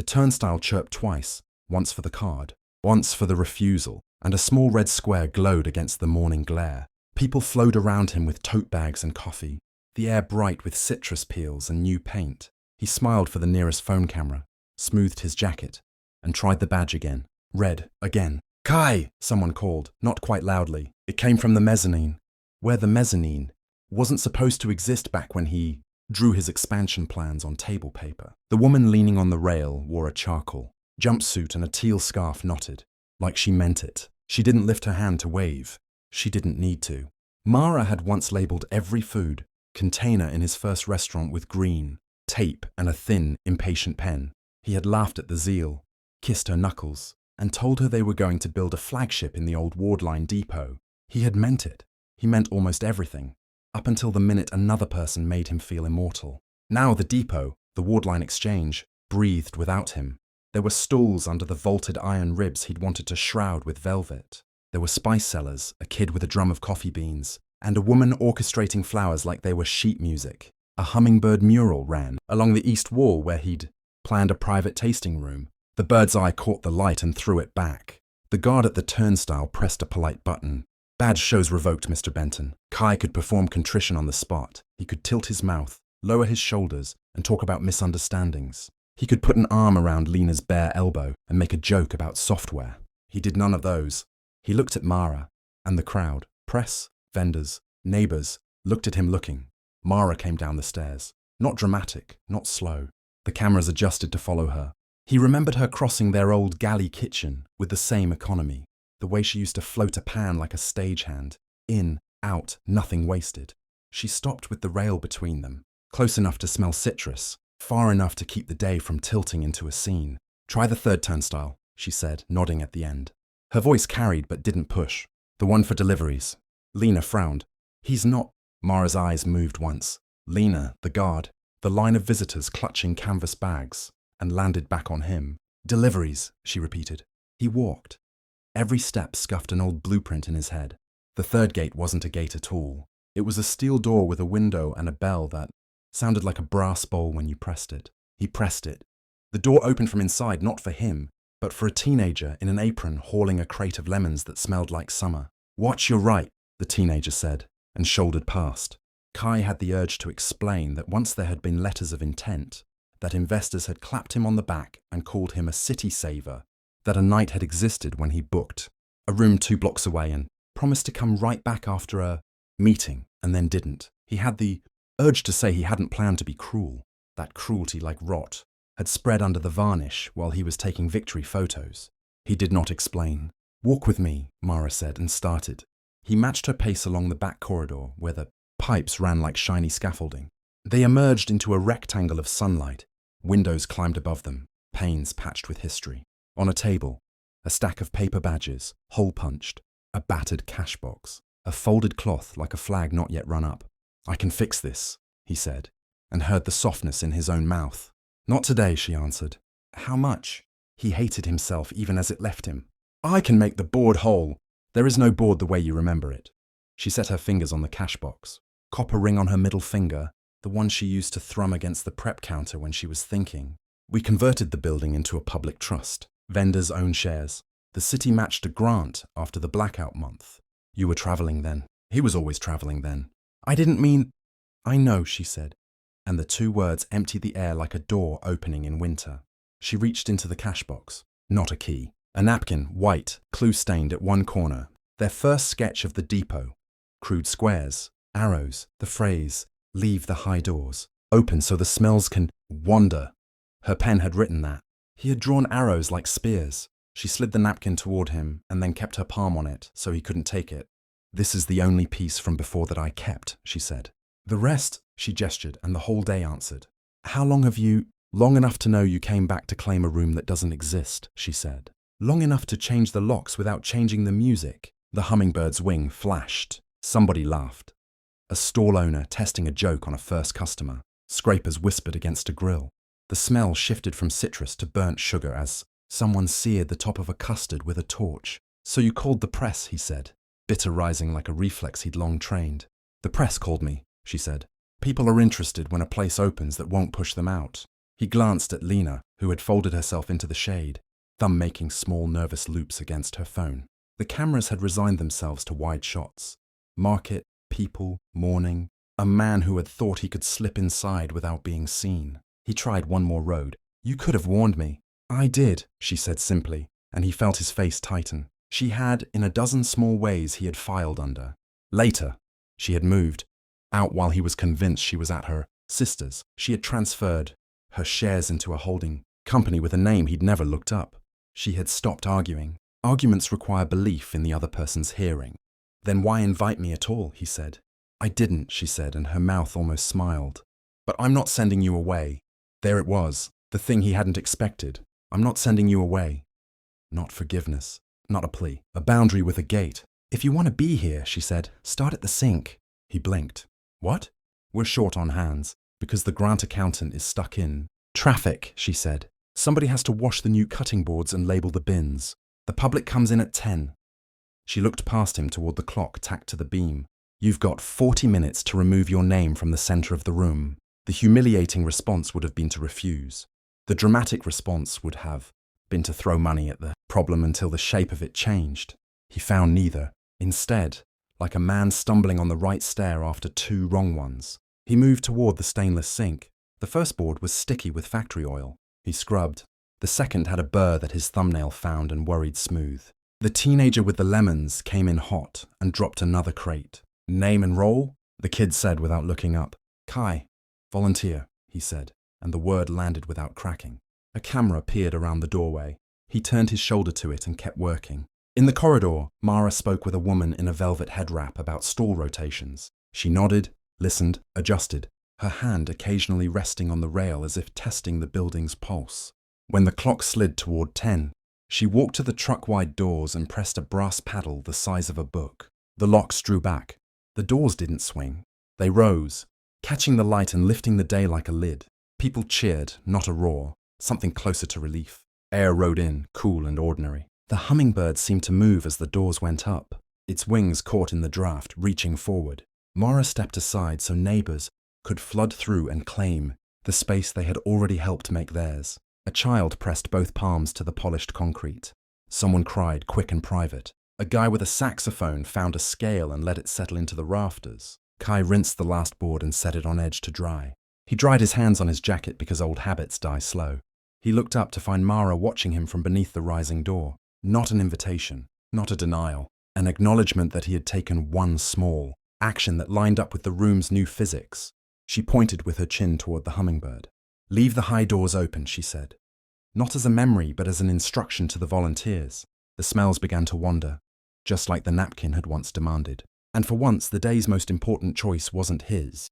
The turnstile chirped twice, once for the card, once for the refusal, and a small red square glowed against the morning glare. People flowed around him with tote bags and coffee, the air bright with citrus peels and new paint. He smiled for the nearest phone camera, smoothed his jacket, and tried the badge again. Red, again. "Kai!" someone called, not quite loudly. It came from the mezzanine, where the mezzanine wasn't supposed to exist back when he drew his expansion plans on table paper. The woman leaning on the rail wore a charcoal jumpsuit and a teal scarf knotted, like she meant it. She didn't lift her hand to wave. She didn't need to. Mara had once labelled every food container in his first restaurant with green tape and a thin, impatient pen. He had laughed at the zeal, kissed her knuckles, and told her they were going to build a flagship in the old Wardline depot. He had meant it. He meant almost everything, up until the minute another person made him feel immortal. Now the depot, the Wardline exchange, breathed without him. There were stalls under the vaulted iron ribs he'd wanted to shroud with velvet. There were spice sellers, a kid with a drum of coffee beans, and a woman orchestrating flowers like they were sheet music. A hummingbird mural ran along the east wall where he'd planned a private tasting room. The bird's eye caught the light and threw it back. The guard at the turnstile pressed a polite button. "Badge shows revoked, Mr. Benton." Kai could perform contrition on the spot. He could tilt his mouth, lower his shoulders, and talk about misunderstandings. He could put an arm around Lena's bare elbow and make a joke about software. He did none of those. He looked at Mara, and the crowd, press, vendors, neighbors, looked at him looking. Mara came down the stairs. Not dramatic, not slow. The cameras adjusted to follow her. He remembered her crossing their old galley kitchen with the same economy, the way she used to float a pan like a stagehand. In, out, nothing wasted. She stopped with the rail between them, close enough to smell citrus, far enough to keep the day from tilting into a scene. "Try the third turnstile," she said, nodding at the end. Her voice carried but didn't push. "The one for deliveries." Lena frowned. "He's not." Mara's eyes moved once. Lena, the guard, the line of visitors clutching canvas bags, and landed back on him. "Deliveries," she repeated. He walked. Every step scuffed an old blueprint in his head. The third gate wasn't a gate at all. It was a steel door with a window and a bell that sounded like a brass bowl when you pressed it. He pressed it. The door opened from inside, not for him, but for a teenager in an apron hauling a crate of lemons that smelled like summer. "Watch your right," the teenager said, and shouldered past. Kai had the urge to explain that once there had been letters of intent, that investors had clapped him on the back and called him a city saver, that a night had existed when he booked a room 2 blocks away and promised to come right back after a meeting, and then didn't. He had the urge to say he hadn't planned to be cruel. That cruelty, like rot, had spread under the varnish while he was taking victory photos. He did not explain. "Walk with me," Mara said, and started. He matched her pace along the back corridor where the pipes ran like shiny scaffolding. They emerged into a rectangle of sunlight. Windows climbed above them, panes patched with history. On a table, a stack of paper badges, hole-punched, a battered cash box, a folded cloth like a flag not yet run up. "I can fix this," he said, and heard the softness in his own mouth. "Not today," she answered. "How much?" He hated himself even as it left him. "I can make the board whole." "There is no board the way you remember it." She set her fingers on the cash box. Copper ring on her middle finger, the one she used to thrum against the prep counter when she was thinking. "We converted the building into a public trust. Vendors own shares. The city matched a grant after the blackout month. You were traveling then." He was always traveling then. "I didn't mean—" "I know," she said, and the two words emptied the air like a door opening in winter. She reached into the cash box. Not a key. A napkin, white, clue-stained at one corner. Their first sketch of the depot. Crude squares, arrows, the phrase, "Leave the high doors open so the smells can wander." Her pen had written that. He had drawn arrows like spears. She slid the napkin toward him and then kept her palm on it so he couldn't take it. "This is the only piece from before that I kept," she said. "The rest," she gestured, and the whole day answered. "How long have you—" "Long enough to know you came back to claim a room that doesn't exist," she said. "Long enough to change the locks without changing the music." The hummingbird's wing flashed. Somebody laughed. A stall owner testing a joke on a first customer. Scrapers whispered against a grill. The smell shifted from citrus to burnt sugar as someone seared the top of a custard with a torch. "So you called the press," he said, bitter rising like a reflex he'd long trained. "The press called me," she said. "People are interested when a place opens that won't push them out." He glanced at Lena, who had folded herself into the shade, thumb making small nervous loops against her phone. The cameras had resigned themselves to wide shots. Market, people, morning. A man who had thought he could slip inside without being seen. He tried one more road. "You could have warned me." "I did," she said simply, and he felt his face tighten. She had, in a dozen small ways he had filed under. Later, she had moved. Out while he was convinced she was at her sister's. She had transferred her shares into a holding company with a name he'd never looked up. She had stopped arguing. Arguments require belief in the other person's hearing. "Then why invite me at all?" he said. "I didn't," she said, and her mouth almost smiled. "But I'm not sending you away." There it was, the thing he hadn't expected. "I'm not sending you away." Not forgiveness, not a plea, a boundary with a gate. "If you want to be here," she said, "start at the sink." He blinked. "What?" "We're short on hands, because the grant accountant is stuck in traffic," she said. "Somebody has to wash the new cutting boards and label the bins. The public comes in at 10. She looked past him toward the clock tacked to the beam. "You've got 40 minutes to remove your name from the center of the room." The humiliating response would have been to refuse. The dramatic response would have been to throw money at the problem until the shape of it changed. He found neither. Instead, like a man stumbling on the right stair after two wrong ones, he moved toward the stainless sink. The first board was sticky with factory oil. He scrubbed. The second had a burr that his thumbnail found and worried smooth. The teenager with the lemons came in hot and dropped another crate. "Name and role?" the kid said without looking up. "Kai. Volunteer," he said, and the word landed without cracking. A camera peered around the doorway. He turned his shoulder to it and kept working. In the corridor, Mara spoke with a woman in a velvet head wrap about stall rotations. She nodded, listened, adjusted, her hand occasionally resting on the rail as if testing the building's pulse. When the clock slid toward 10, she walked to the truck-wide doors and pressed a brass paddle the size of a book. The locks drew back. The doors didn't swing. They rose, catching the light and lifting the day like a lid. People cheered, not a roar, something closer to relief. Air rode in, cool and ordinary. The hummingbird seemed to move as the doors went up, its wings caught in the draft, reaching forward. Mara stepped aside so neighbors could flood through and claim the space they had already helped make theirs. A child pressed both palms to the polished concrete. Someone cried, quick and private. A guy with a saxophone found a scale and let it settle into the rafters. Kai rinsed the last board and set it on edge to dry. He dried his hands on his jacket because old habits die slow. He looked up to find Mara watching him from beneath the rising door. Not an invitation, not a denial, an acknowledgement that he had taken one small action that lined up with the room's new physics. She pointed with her chin toward the hummingbird. "Leave the high doors open," she said. Not as a memory, but as an instruction to the volunteers. The smells began to wander, just like the napkin had once demanded. And for once, the day's most important choice wasn't his.